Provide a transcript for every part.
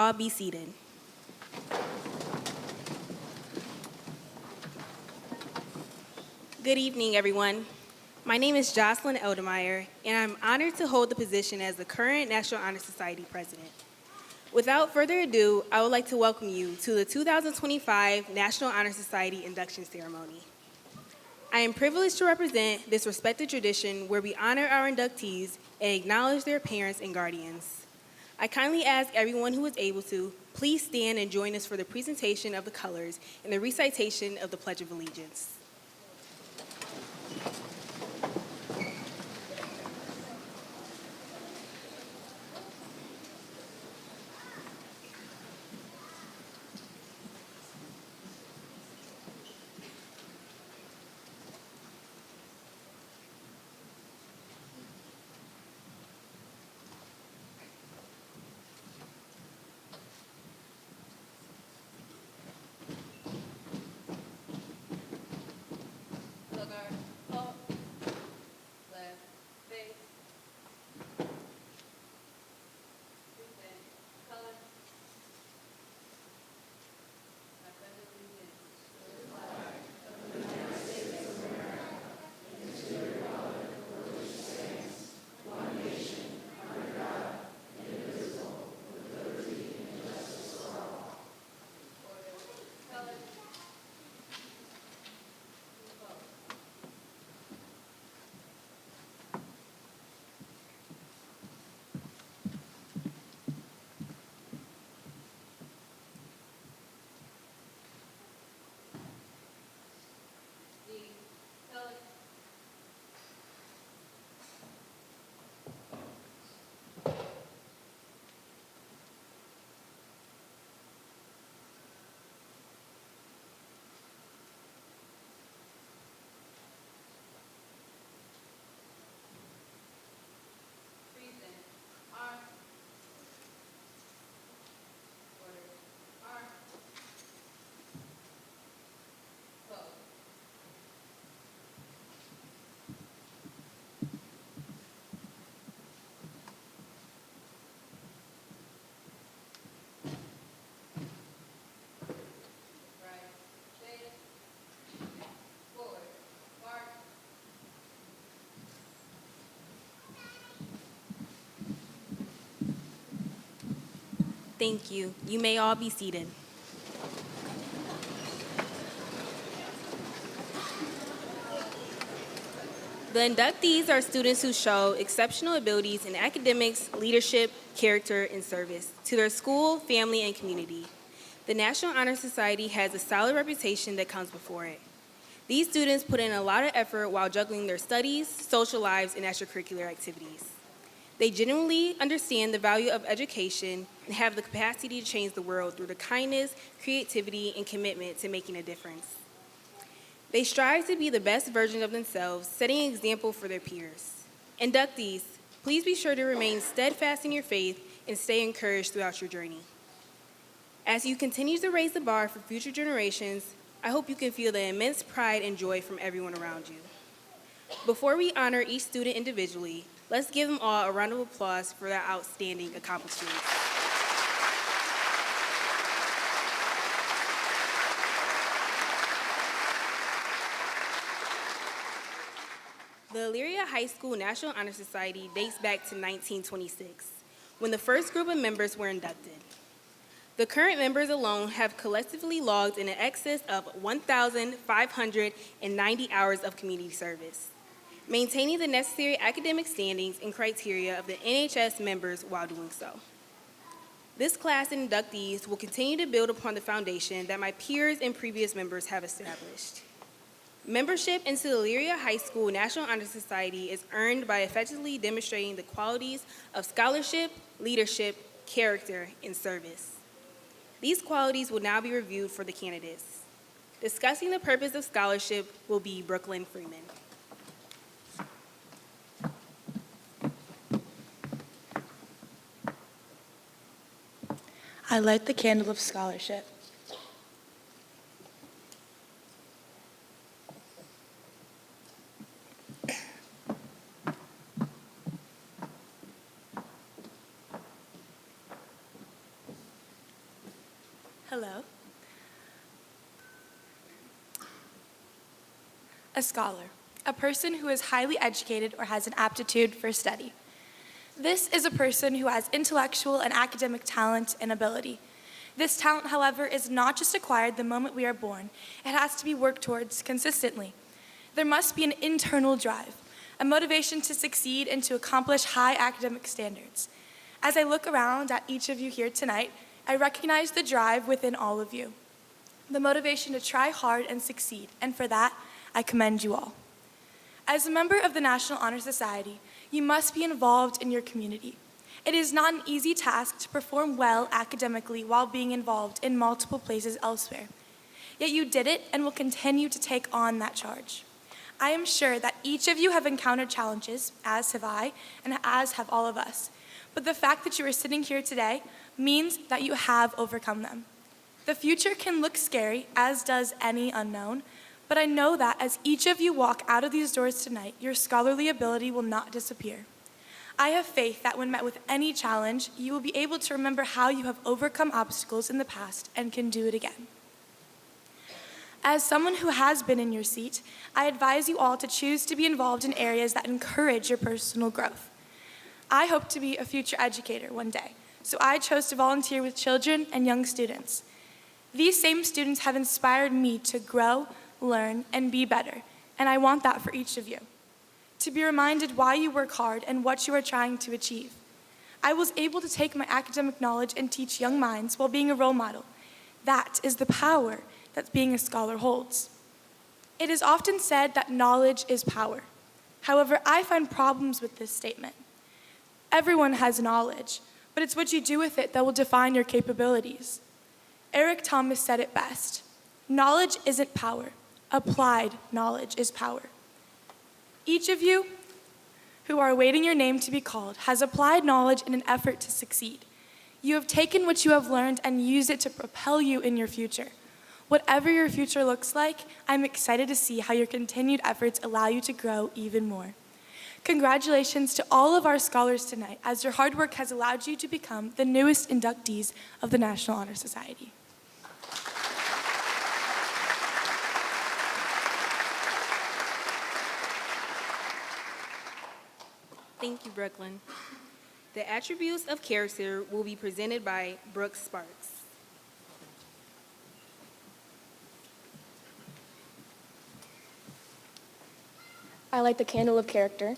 all be seated. Good evening, everyone. My name is Jocelyn Eldemeyer, and I'm honored to hold the position as the current National Honor Society President. Without further ado, I would like to welcome you to the 2025 National Honor Society Induction Ceremony. I am privileged to represent this respected tradition where we honor our inductees and acknowledge their parents and guardians. I kindly ask everyone who is able to, please stand and join us for the presentation of the colors and the recitation of the Pledge of Allegiance. Thank you. You may all be seated. The inductees are students who show exceptional abilities in academics, leadership, character, and service to their school, family, and community. The National Honor Society has a solid reputation that comes before it. These students put in a lot of effort while juggling their studies, social lives, and extracurricular activities. They genuinely understand the value of education and have the capacity to change the world through the kindness, creativity, and commitment to making a difference. They strive to be the best version of themselves, setting an example for their peers. Inductees, please be sure to remain steadfast in your faith and stay encouraged throughout your journey. As you continue to raise the bar for future generations, I hope you can feel the immense pride and joy from everyone around you. Before we honor each student individually, let's give them all a round of applause for their outstanding accomplishments. The Elyria High School National Honor Society dates back to 1926, when the first group of members were inducted. The current members alone have collectively logged in excess of 1,590 hours of community service, maintaining the necessary academic standings and criteria of the NHS members while doing so. This class of inductees will continue to build upon the foundation that my peers and previous members have established. Membership into the Elyria High School National Honor Society is earned by effectively demonstrating the qualities of scholarship, leadership, character, and service. These qualities will now be reviewed for the candidates. Discussing the purpose of scholarship will be Brooklyn Freeman. I light the candle of scholarship. A scholar, a person who is highly educated or has an aptitude for study. This is a person who has intellectual and academic talent and ability. This talent, however, is not just acquired the moment we are born. It has to be worked towards consistently. There must be an internal drive, a motivation to succeed and to accomplish high academic standards. As I look around at each of you here tonight, I recognize the drive within all of you, the motivation to try hard and succeed, and for that, I commend you all. As a member of the National Honor Society, you must be involved in your community. It is not an easy task to perform well academically while being involved in multiple places elsewhere. Yet you did it and will continue to take on that charge. I am sure that each of you have encountered challenges, as have I, and as have all of us. But the fact that you are sitting here today means that you have overcome them. The future can look scary, as does any unknown, but I know that as each of you walk out of these doors tonight, your scholarly ability will not disappear. I have faith that when met with any challenge, you will be able to remember how you have overcome obstacles in the past and can do it again. As someone who has been in your seat, I advise you all to choose to be involved in areas that encourage your personal growth. I hope to be a future educator one day, so I chose to volunteer with children and young students. These same students have inspired me to grow, learn, and be better, and I want that for each of you. To be reminded why you work hard and what you are trying to achieve. I was able to take my academic knowledge and teach young minds while being a role model. That is the power that being a scholar holds. It is often said that knowledge is power. However, I find problems with this statement. Everyone has knowledge, but it's what you do with it that will define your capabilities. Eric Thomas said it best. Knowledge isn't power. Applied knowledge is power. Each of you who are awaiting your name to be called has applied knowledge in an effort to succeed. You have taken what you have learned and used it to propel you in your future. Whatever your future looks like, I'm excited to see how your continued efforts allow you to grow even more. Congratulations to all of our scholars tonight, as your hard work has allowed you to become the newest inductees of the National Honor Society. Thank you, Brooklyn. The attributes of character will be presented by Brooke Sparks. I light the candle of character.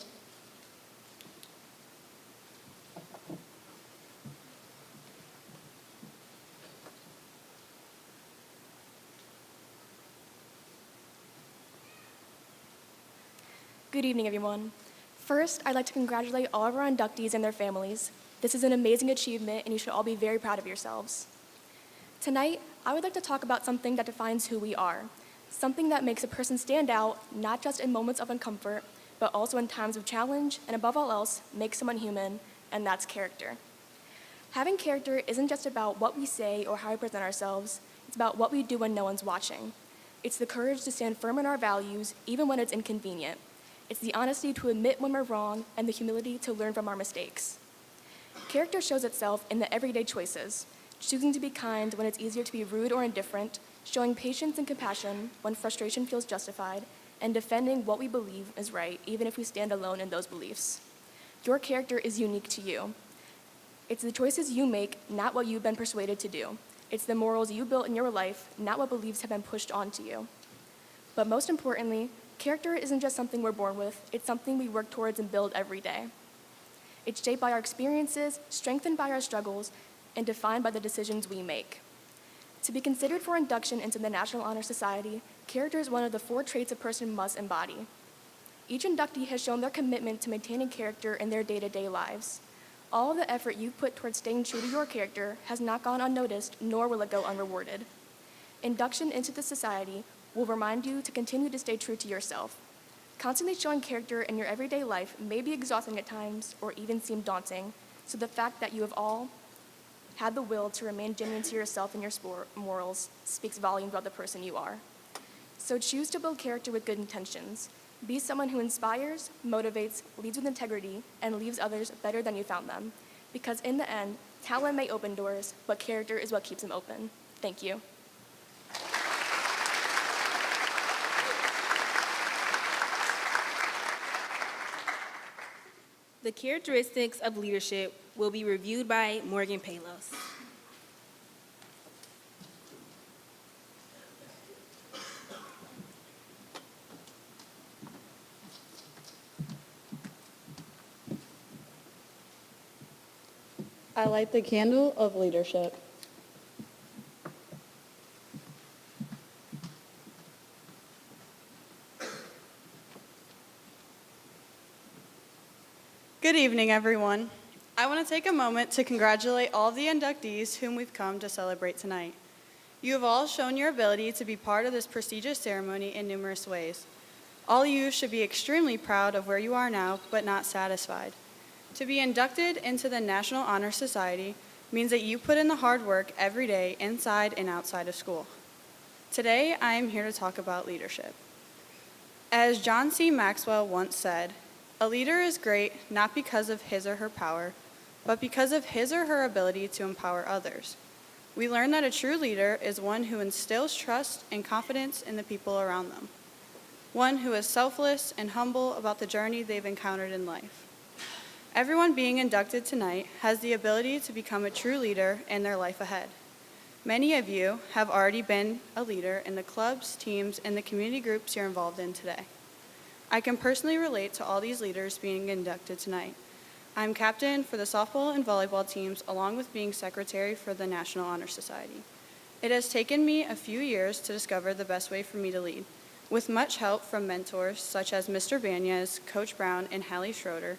Good evening, everyone. First, I'd like to congratulate all of our inductees and their families. This is an amazing achievement, and you should all be very proud of yourselves. Tonight, I would like to talk about something that defines who we are, something that makes a person stand out, not just in moments of uncomfort, but also in times of challenge, and above all else, makes someone human, and that's character. Having character isn't just about what we say or how we present ourselves, it's about what we do when no one's watching. It's the courage to stand firm in our values, even when it's inconvenient. It's the honesty to admit when we're wrong and the humility to learn from our mistakes. Character shows itself in the everyday choices, choosing to be kind when it's easier to be rude or indifferent, showing patience and compassion when frustration feels justified, and defending what we believe is right, even if we stand alone in those beliefs. Your character is unique to you. It's the choices you make, not what you've been persuaded to do. It's the morals you built in your life, not what beliefs have been pushed onto you. But most importantly, character isn't just something we're born with, it's something we work towards and build every day. It's shaped by our experiences, strengthened by our struggles, and defined by the decisions we make. To be considered for induction into the National Honor Society, character is one of the 4 traits a person must embody. Each inductee has shown their commitment to maintaining character in their day-to-day lives. All of the effort you've put towards staying true to your character has not gone unnoticed, nor will it go unrewarded. Induction into the society will remind you to continue to stay true to yourself. Constantly showing character in your everyday life may be exhausting at times or even seem daunting, so the fact that you have all had the will to remain genuine to yourself and your morals speaks volumes about the person you are. So choose to build character with good intentions. Be someone who inspires, motivates, leads with integrity, and leaves others better than you found them. Because in the end, talent may open doors, but character is what keeps them open. Thank you. The characteristics of leadership will be reviewed by Morgan Palos. I light the candle of leadership. Good evening, everyone. I want to take a moment to congratulate all of the inductees whom we've come to celebrate tonight. You have all shown your ability to be part of this prestigious ceremony in numerous ways. All of you should be extremely proud of where you are now, but not satisfied. To be inducted into the National Honor Society means that you put in the hard work every day inside and outside of school. Today, I am here to talk about leadership. As John C. Maxwell once said, "A leader is great not because of his or her power, but because of his or her ability to empower others." We learn that a true leader is one who instills trust and confidence in the people around them, one who is selfless and humble about the journey they've encountered in life. Everyone being inducted tonight has the ability to become a true leader in their life ahead. Many of you have already been a leader in the clubs, teams, and the community groups you're involved in today. I can personally relate to all these leaders being inducted tonight. I'm captain for the softball and volleyball teams, along with being secretary for the National Honor Society. It has taken me a few years to discover the best way for me to lead. With much help from mentors such as Mr. Banyas, Coach Brown, and Hallie Schroeder,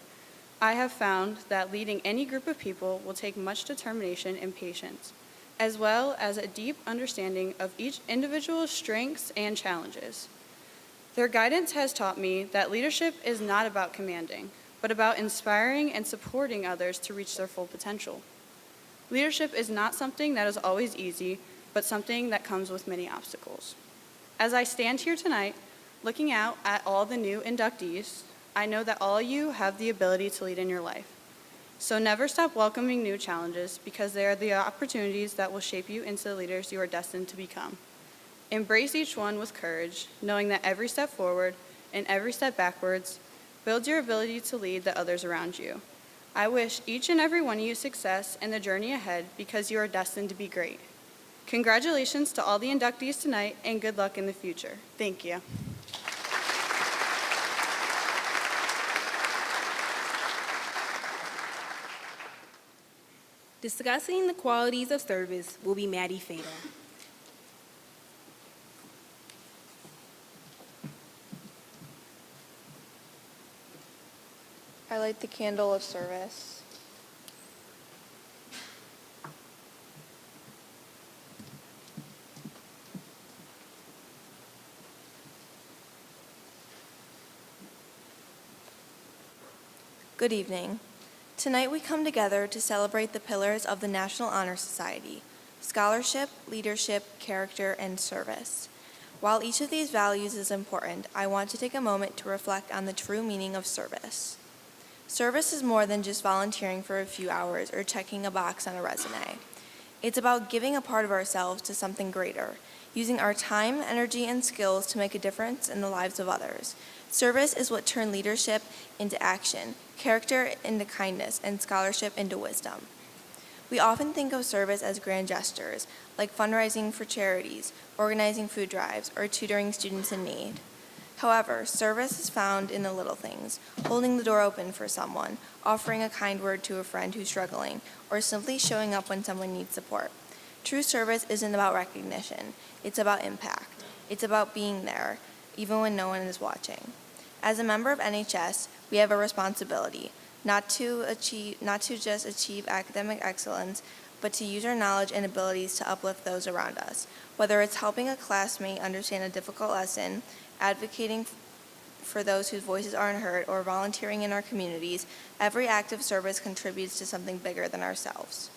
I have found that leading any group of people will take much determination and patience, as well as a deep understanding of each individual's strengths and challenges. Their guidance has taught me that leadership is not about commanding, but about inspiring and supporting others to reach their full potential. Leadership is not something that is always easy, but something that comes with many obstacles. As I stand here tonight, looking out at all the new inductees, I know that all you have the ability to lead in your life. So never stop welcoming new challenges, because they are the opportunities that will shape you into the leaders you are destined to become. Embrace each one with courage, knowing that every step forward and every step backwards builds your ability to lead the others around you. I wish each and every one of you success in the journey ahead, because you are destined to be great. Congratulations to all the inductees tonight, and good luck in the future. Thank you. Discussing the qualities of service will be Maddie Fatal. I light the candle of service. Good evening. Tonight we come together to celebrate the pillars of the National Honor Society: scholarship, leadership, character, and service. While each of these values is important, I want to take a moment to reflect on the true meaning of service. Service is more than just volunteering for a few hours or checking a box on a resume. It's about giving a part of ourselves to something greater, using our time, energy, and skills to make a difference in the lives of others. Service is what turned leadership into action, character into kindness, and scholarship into wisdom. We often think of service as grand gestures, like fundraising for charities, organizing food drives, or tutoring students in need. However, service is found in the little things: holding the door open for someone, offering a kind word to a friend who's struggling, or simply showing up when someone needs support. True service isn't about recognition, it's about impact. It's about being there, even when no one is watching. As a member of NHS, we have a responsibility, not to just achieve academic excellence, but to use our knowledge and abilities to uplift those around us. Whether it's helping a classmate understand a difficult lesson, advocating for those whose voices aren't heard, or volunteering in our communities, every act of service contributes to something bigger than ourselves.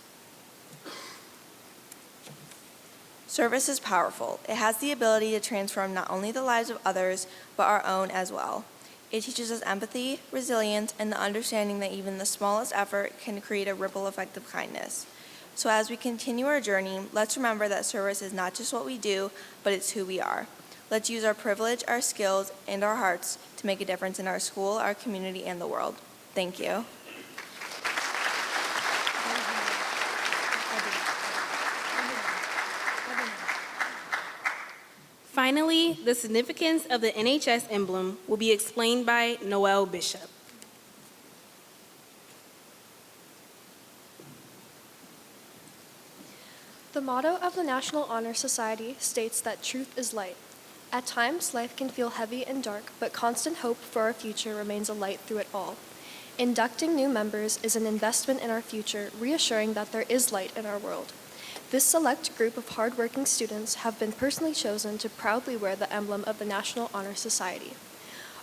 Service is powerful. It has the ability to transform not only the lives of others, but our own as well. It teaches us empathy, resilience, and the understanding that even the smallest effort can create a ripple effect of kindness. So as we continue our journey, let's remember that service is not just what we do, but it's who we are. Let's use our privilege, our skills, and our hearts to make a difference in our school, our community, and the world. Thank you. Finally, the significance of the NHS emblem will be explained by Noel Bishop. The motto of the National Honor Society states that truth is light. At times, life can feel heavy and dark, but constant hope for our future remains a light through it all. Inducting new members is an investment in our future, reassuring that there is light in our world. This select group of hardworking students have been personally chosen to proudly wear the emblem of the National Honor Society.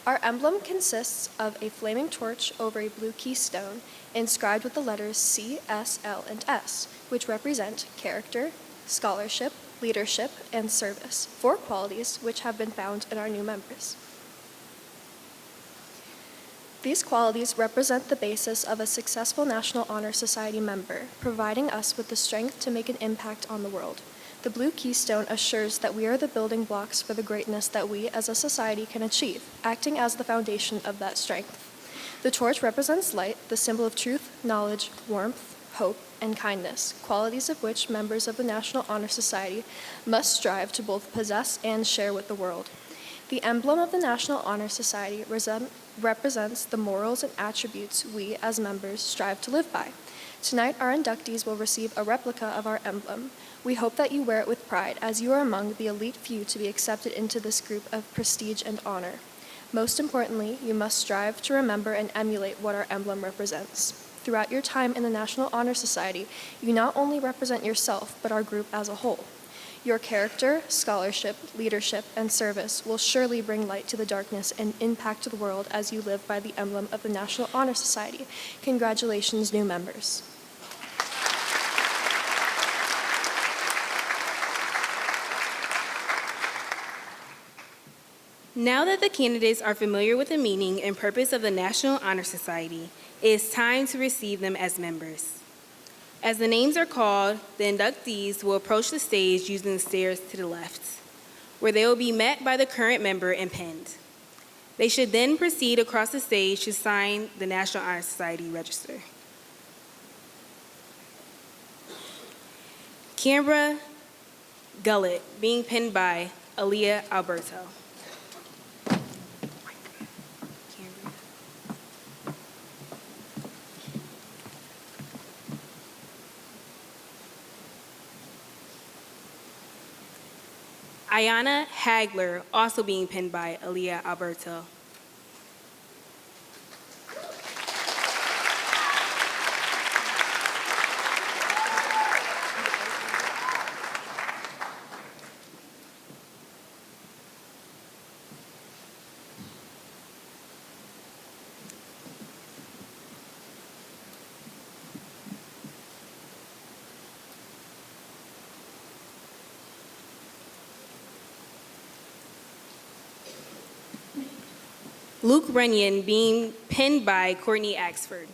Our emblem consists of a flaming torch over a blue keystone inscribed with the letters C, S, L, and S, which represent character, scholarship, leadership, and service, 4 qualities which have been found in our new members. These qualities represent the basis of a successful National Honor Society member, providing us with the strength to make an impact on the world. The blue keystone assures that we are the building blocks for the greatness that we as a society can achieve, acting as the foundation of that strength. The torch represents light, the symbol of truth, knowledge, warmth, hope, and kindness, qualities of which members of the National Honor Society must strive to both possess and share with the world. The emblem of the National Honor Society represents the morals and attributes we, as members, strive to live by. Tonight, our inductees will receive a replica of our emblem. We hope that you wear it with pride, as you are among the elite few to be accepted into this group of prestige and honor. Most importantly, you must strive to remember and emulate what our emblem represents. Throughout your time in the National Honor Society, you not only represent yourself, but our group as a whole. Your character, scholarship, leadership, and service will surely bring light to the darkness and impact the world as you live by the emblem of the National Honor Society. Congratulations, new members. Now that the candidates are familiar with the meaning and purpose of the National Honor Society, it is time to receive them as members. As the names are called, the inductees will approach the stage using the stairs to the left, where they will be met by the current member and pinned. They should then proceed across the stage to sign the National Honor Society register. Canberra Gullet, being pinned by Elyria Alberto. Ayana Hagler, also being pinned by Elyria Alberto. Luke Runyon, being pinned by Courtney Axford.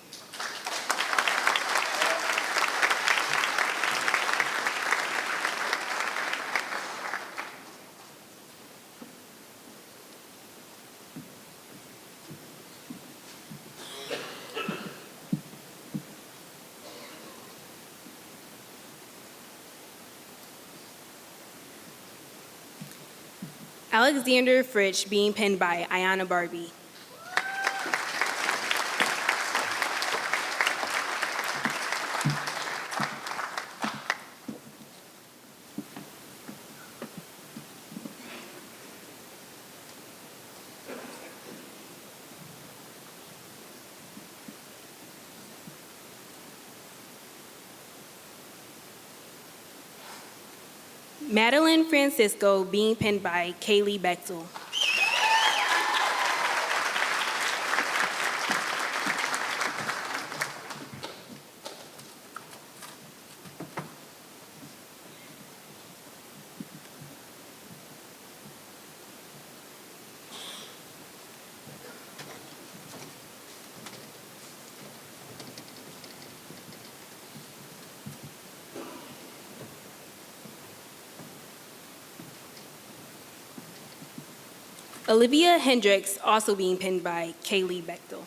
Alexander Fritsch, being pinned by Ayana Barbie. Madeline Francisco, being pinned by Kaylee Bechtel. Olivia Hendricks, also being pinned by Kaylee Bechtel.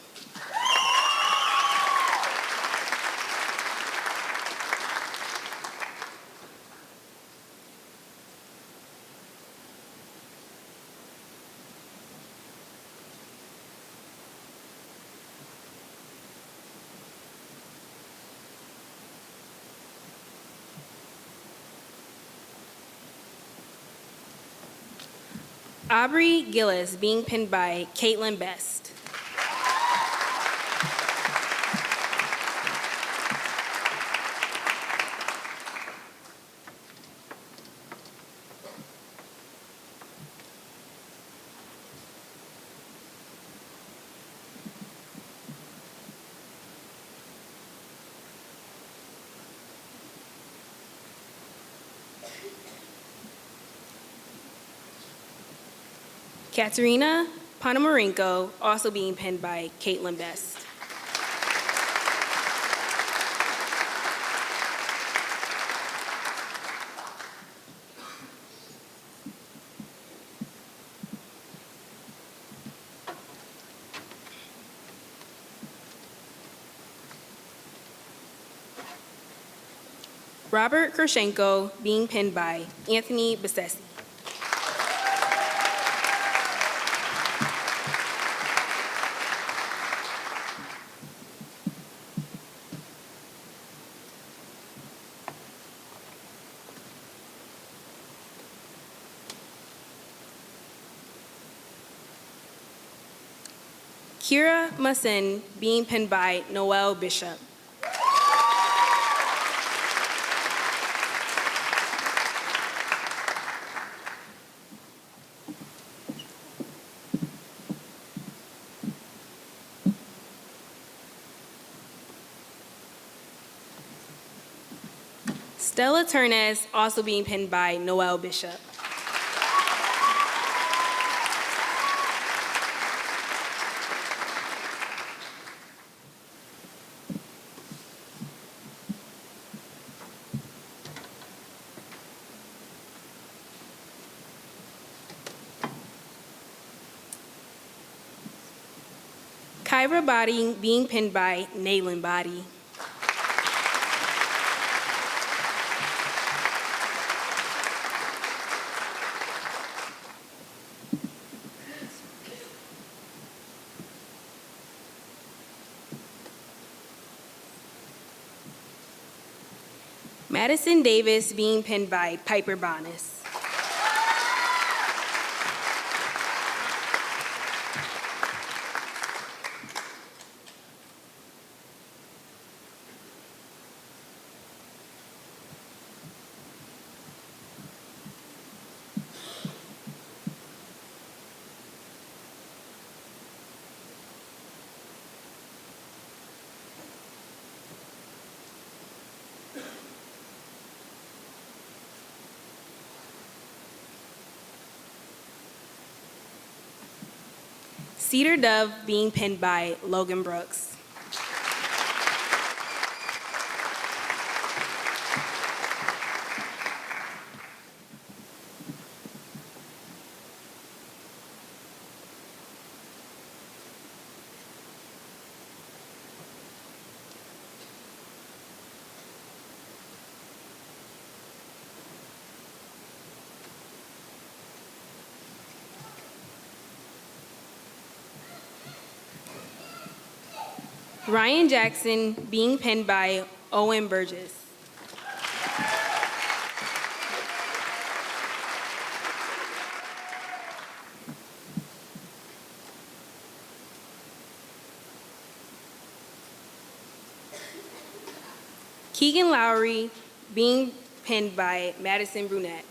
Aubrey Gillis, being pinned by Caitlin Best. Katerina Ponomarenko, also being pinned by Caitlin Best. Robert Kershenko, being pinned by Anthony Besessi. Kira Masin, being pinned by Noel Bishop. Stella Turnez, also being pinned by Noel Bishop. Kyra Body, being pinned by Naylin Body. Madison Davis, being pinned by Piper Bonas. Cedar Dove, being pinned by Logan Brooks. Ryan Jackson, being pinned by Owen Burgess. Keegan Lowry, being pinned by Madison Brunette.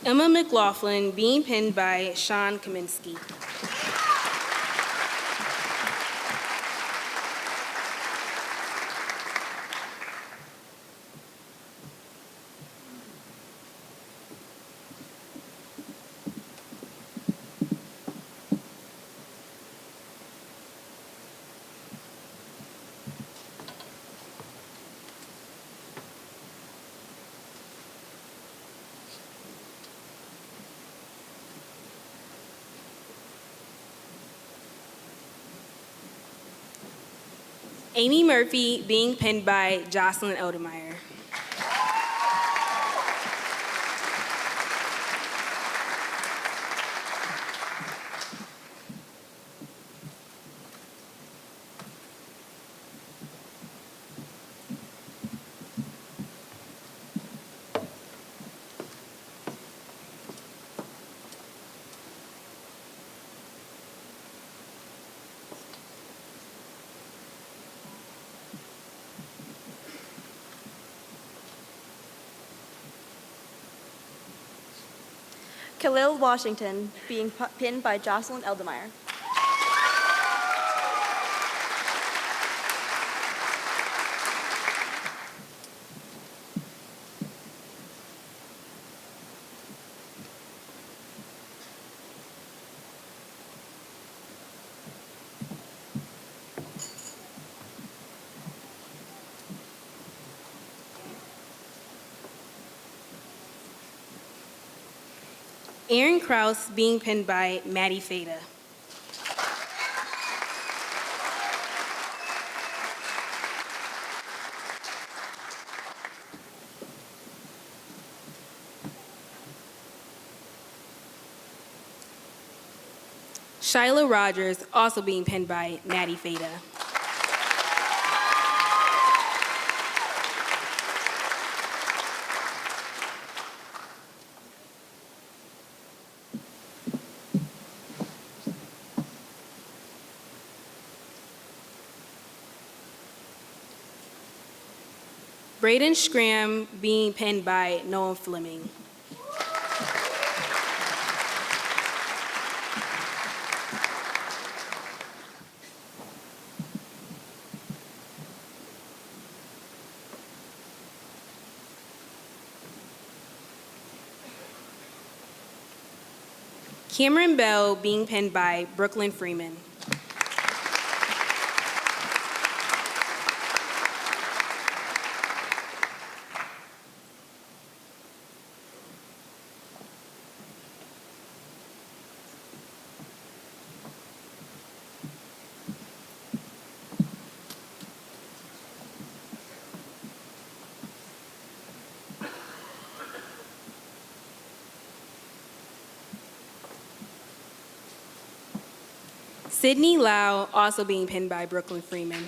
Emma McLaughlin, being pinned by Sean Kaminsky. Amy Murphy, being pinned by Jocelyn Odemeyer. Khalil Washington, being pinned by Jocelyn Eldemeyer. Aaron Krause, being pinned by Maddie Fada. Shyla Rogers, also being pinned by Maddie Fada. Braden Schramm, being pinned by Noah Fleming. Cameron Bell, being pinned by Brooklyn Freeman. Sydney Lau, also being pinned by Brooklyn Freeman.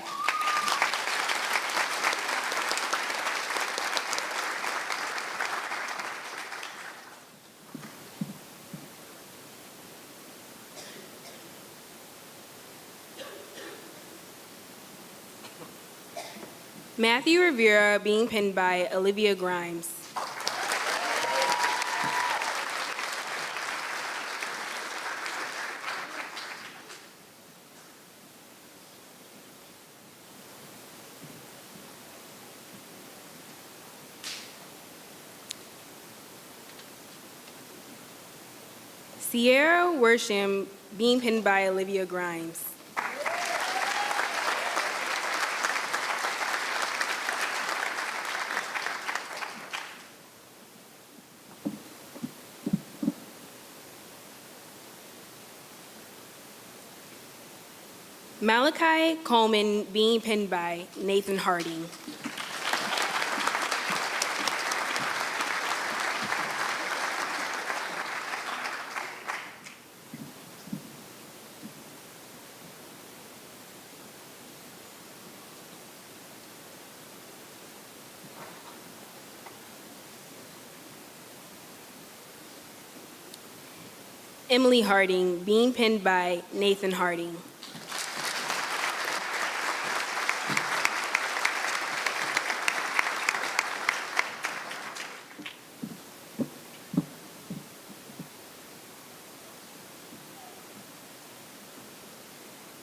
Matthew Rivera, being pinned by Olivia Grimes. Sierra Worsham, being pinned by Olivia Grimes. Malachi Coleman, being pinned by Nathan Harding. Emily Harding, being pinned by Nathan Harding.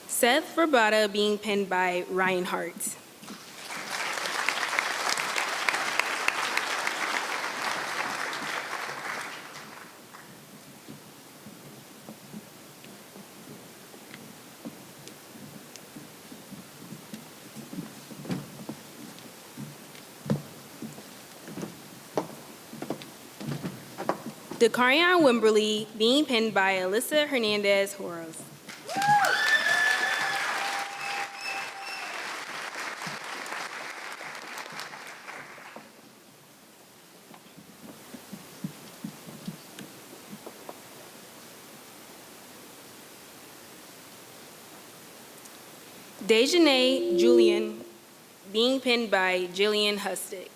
Seth Rabata, being pinned by Ryan Hart. Dakarian Wimberly, being pinned by Alyssa Hernandez Horos. Dejanay Julian, being pinned by Jillian Hustick.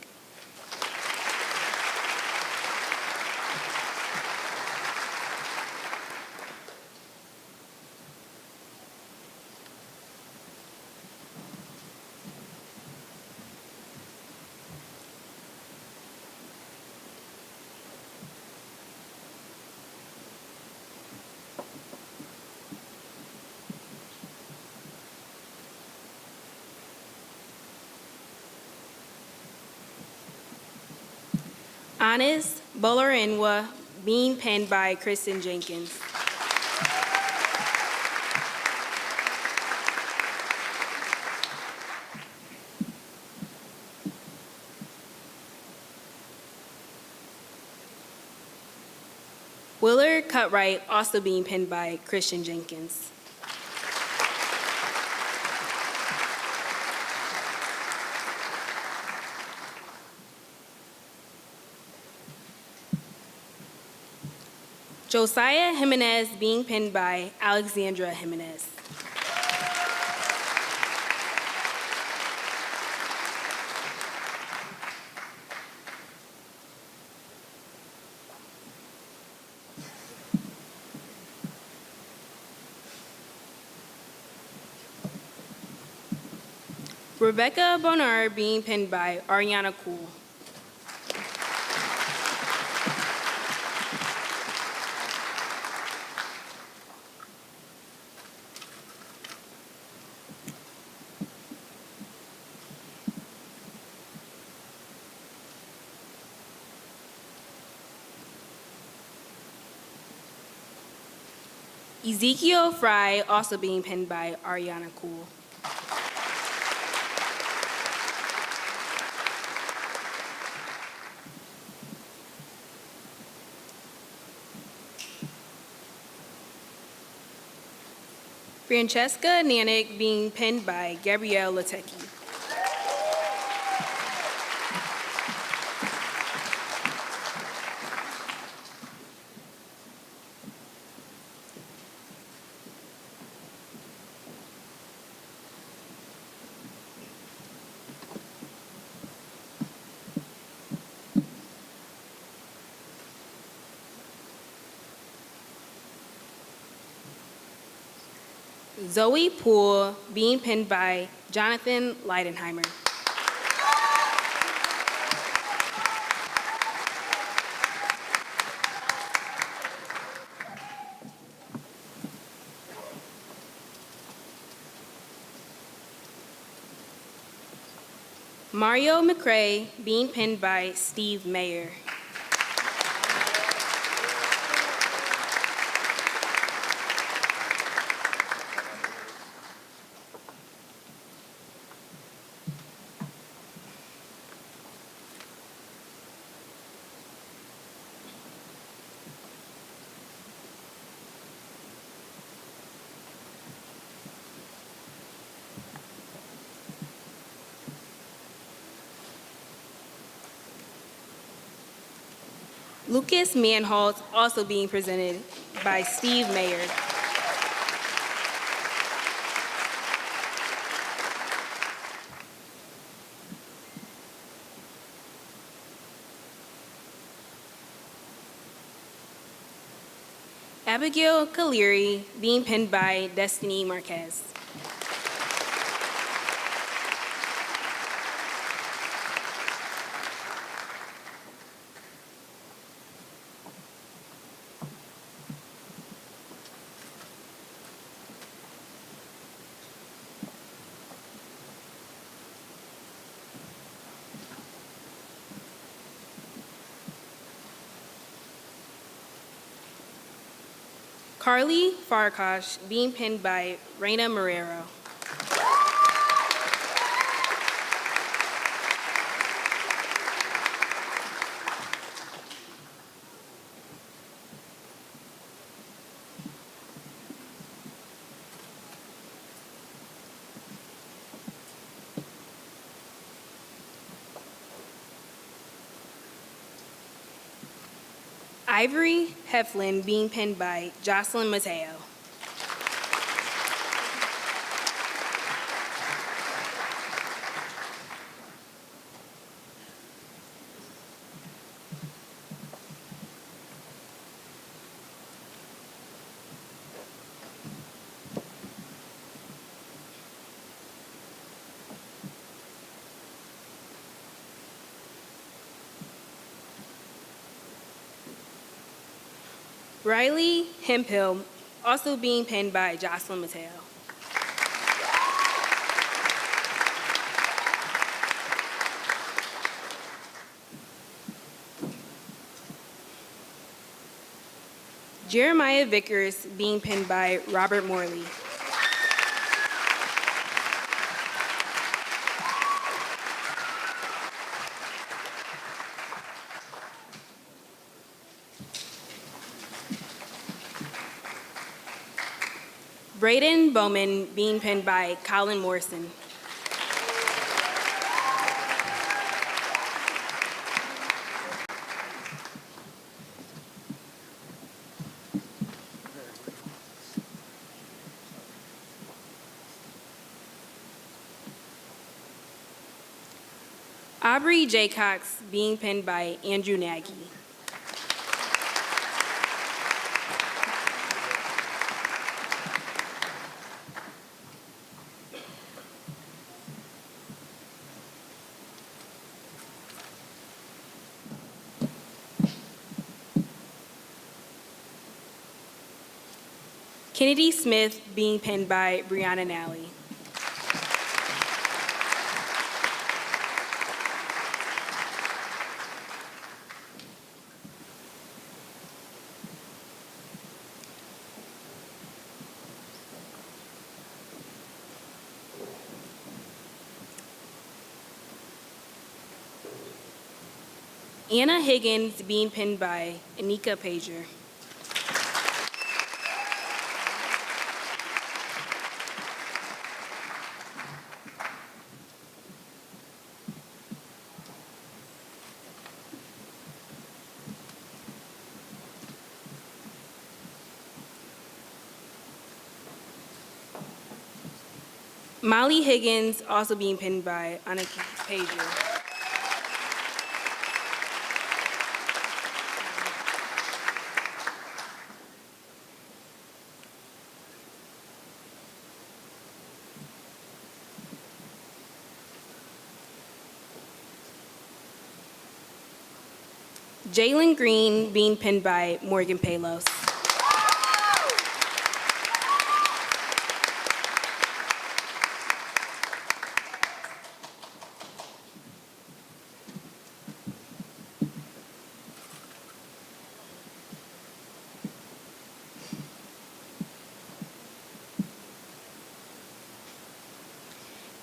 Honest Bolarinwa, being penned by Kristen Jenkins. Willard Cutright, also being penned by Christian Jenkins. Josiah Jimenez, being penned by Alexandra Jimenez. Rebecca Bonar, being penned by Ariana Cool. Ezekiel Fry, also being penned by Ariana Cool. Francesca Nanick, being penned by Gabrielle Latecki. Zoe Poole, being penned by Jonathan Leidenheimer. Mario McCrae, being penned by Steve Mayer. Lucas Manholt, also being presented by Steve Mayer. Abigail Kaleri, being penned by Destiny Marquez. Carly Farkash, being penned by Reina Marrero. Ivory Heflin, being penned by Jocelyn Mateo. Riley Hemphill, also being penned by Jocelyn Mateo. Jeremiah Vickers, being pinned by Robert Morley. Braden Bowman, being pinned by Colin Morrison. Aubrey J. Cox, being pinned by Andrew Nagy. Kennedy Smith, being pinned by Brianna Nally. Anna Higgins, being pinned by Anika Pager. Molly Higgins, also being pinned by Anika Pager. Jalen Green, being pinned by Morgan Palos.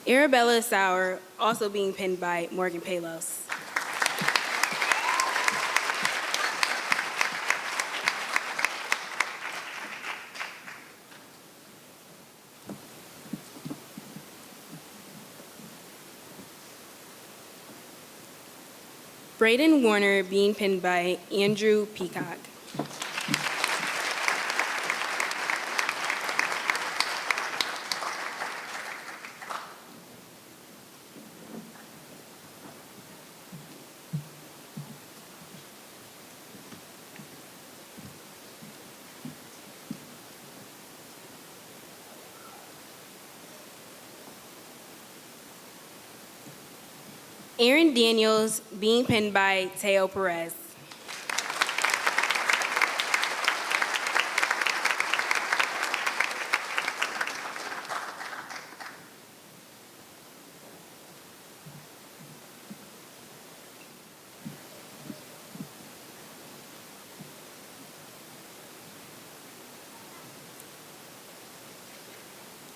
Arabella Sauer, also being pinned by Morgan Palos. Braden Warner, being pinned by Andrew Peacock. Aaron Daniels, being pinned by Teo Perez.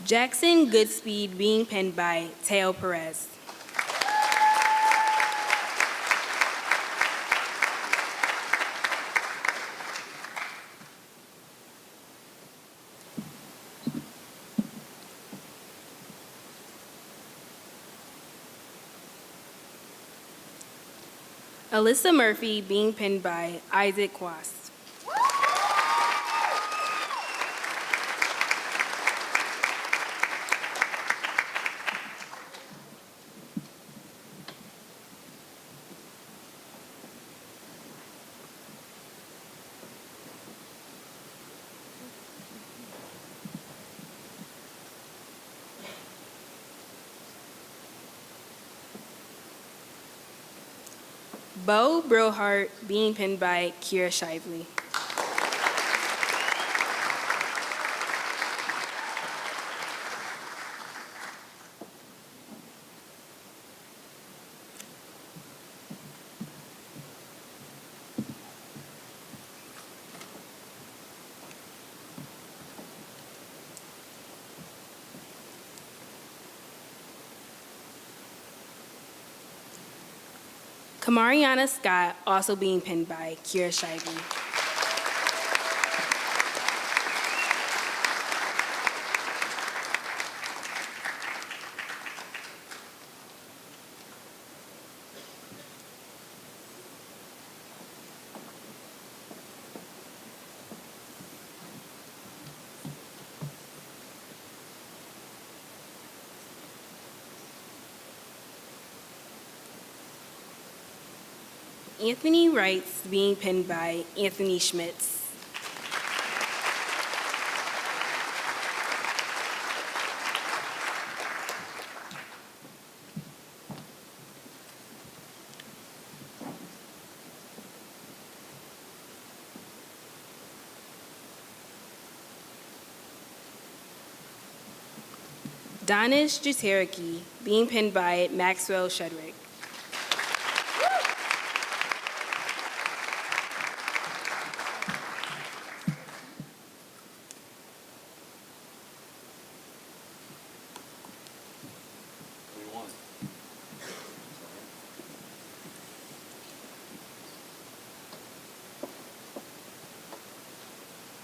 Jackson Goodspeed, being pinned by Teo Perez. Alyssa Murphy, being pinned by Isaac Quast. Bo Brohart, being pinned by Kira Shively. Kamariana Scott, also being pinned by Kira Shively. Anthony Wrights, being pinned by Anthony Schmitz. Donish Juteriki, being pinned by Maxwell Shedrick.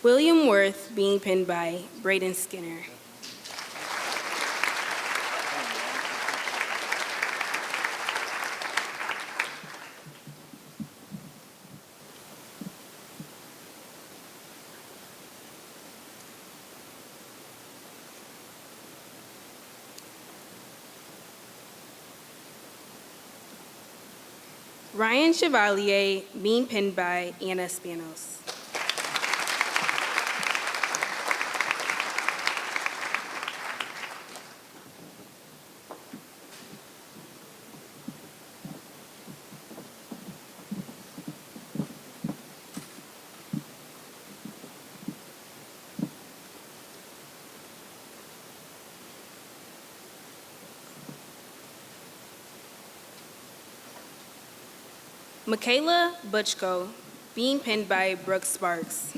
William Worth, being pinned by Braden Skinner. Ryan Chevalier, being pinned by Anna Spanos. Michaela Butchko, being pinned by Brooke Sparks.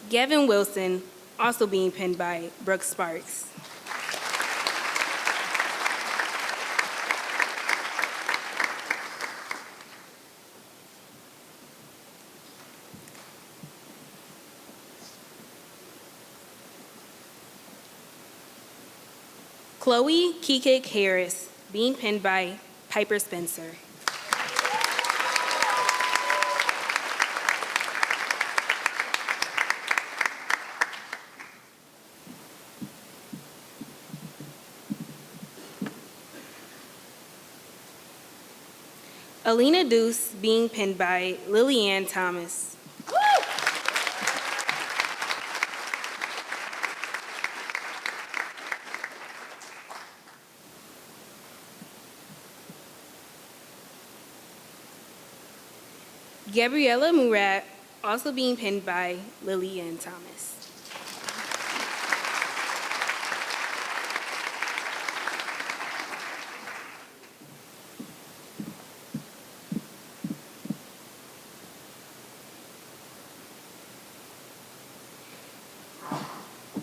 Gavin Wilson, also being pinned by Brooke Sparks. Chloe Kekik Harris, being pinned by Piper Spencer. Alina Deuce, being pinned by Lillianne Thomas. Gabriella Murat, also being pinned by Lillianne Thomas.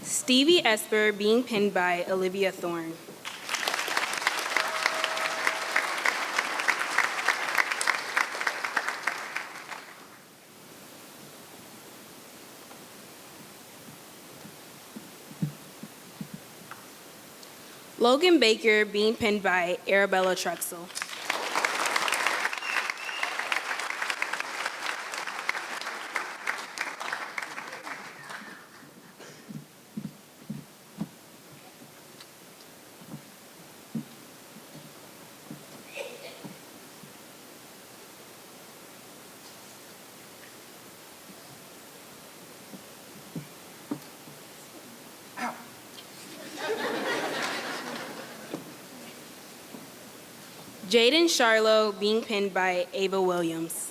Stevie Esper, being pinned by Olivia Thorne. Logan Baker, being pinned by Arabella Truxell. Jaden Charlo, being pinned by Ava Williams.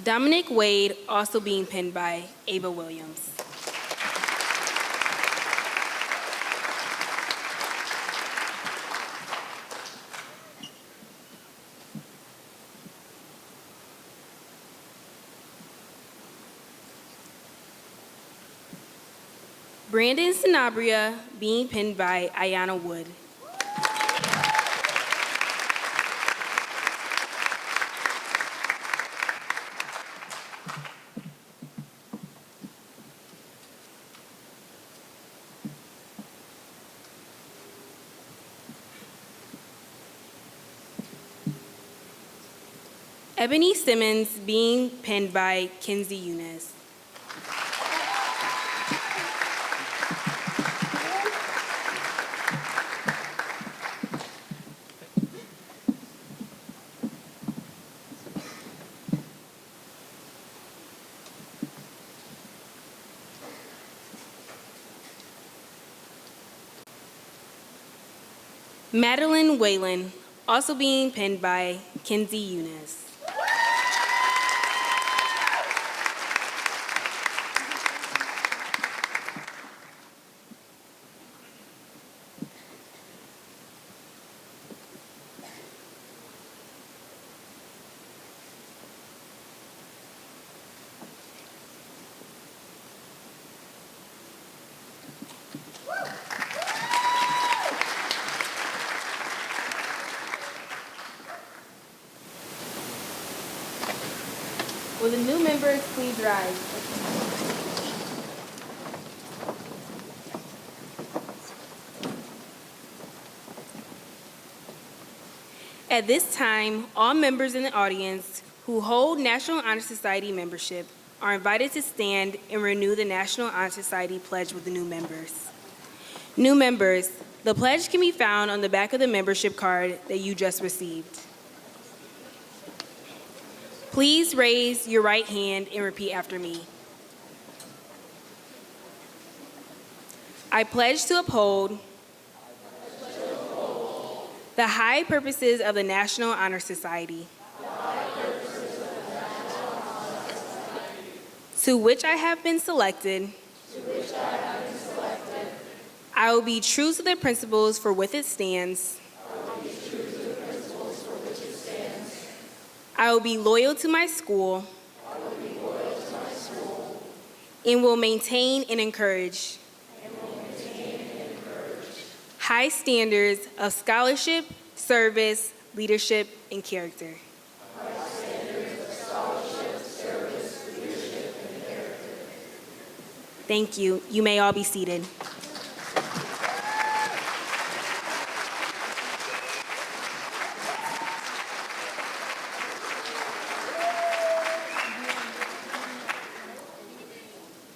Dominic Wade, also being pinned by Ava Williams. Brandon Sanabria, being pinned by Ayana Wood. Ebony Simmons, being pinned by Kinsey Eunice. Madeline Whalen, also being pinned by Kinsey Eunice. Will the new members please rise? At this time, all members in the audience who hold National Honor Society membership are invited to stand and renew the National Honor Society pledge with the new members. New members, the pledge can be found on the back of the membership card that you just received. Please raise your right hand and repeat after me. I pledge to uphold the high purposes of the National Honor Society, to which I have been selected. I will be true to the principles for which it stands. I will be loyal to my school. And will maintain and encourage high standards of scholarship, service, leadership, and character. Thank you. You may all be seated.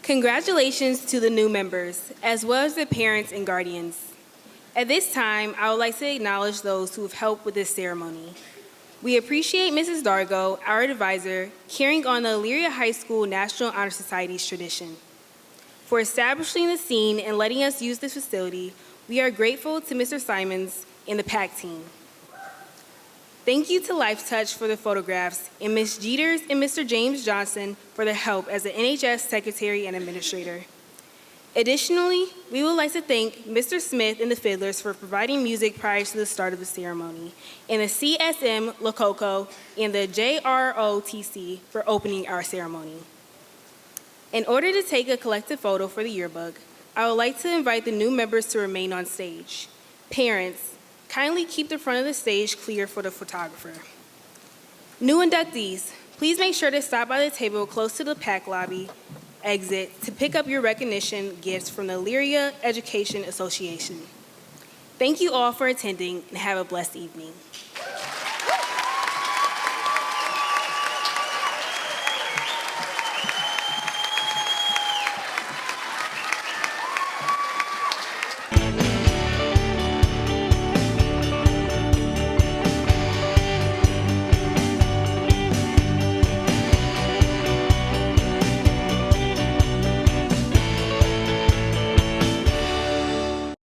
Congratulations to the new members, as well as their parents and guardians. At this time, I would like to acknowledge those who have helped with this ceremony. We appreciate Mrs. Dargo, our advisor, carrying on the Elyria High School National Honor Society's tradition. For establishing the scene and letting us use this facility, we are grateful to Mr. Simons and the PAC team. Thank you to LifeTouch for the photographs, and Ms. Jeters and Mr. James Johnson for their help as the NHS Secretary and Administrator. Additionally, we would like to thank Mr. Smith and the Fiddlers for providing music prior to the start of the ceremony, and the CSM Lococo and the JROTC for opening our ceremony. In order to take a collective photo for the yearbook, I would like to invite the new members to remain on stage. Parents, kindly keep the front of the stage clear for the photographer. New inductees, please make sure to stop by the table close to the PAC lobby exit to pick up your recognition gifts from the Elyria Education Association. Thank you all for attending and have a blessed evening.